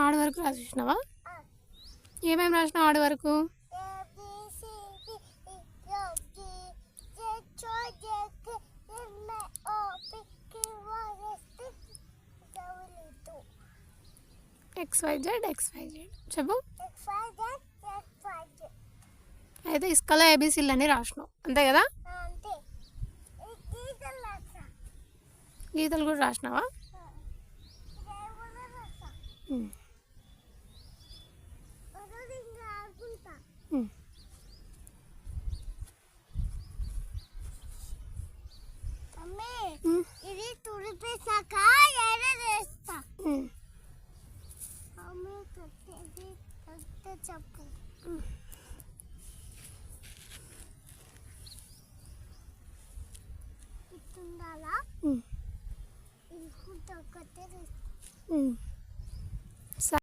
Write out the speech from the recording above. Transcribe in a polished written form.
ఆడ వరకు రాసినావా? ఏమేమి రాసినావు ఆడ వరకు? XYZ చెప్పు. అయితే ఇసుకలో ఏబీసీలు అని రాసినావు అంతే కదా? గీతలు కూడా రాసినావా? ఇది తుడిపేసాక వేస్తా. చెప్పు. ఇట్టుండాలా? ఇది ఒకటే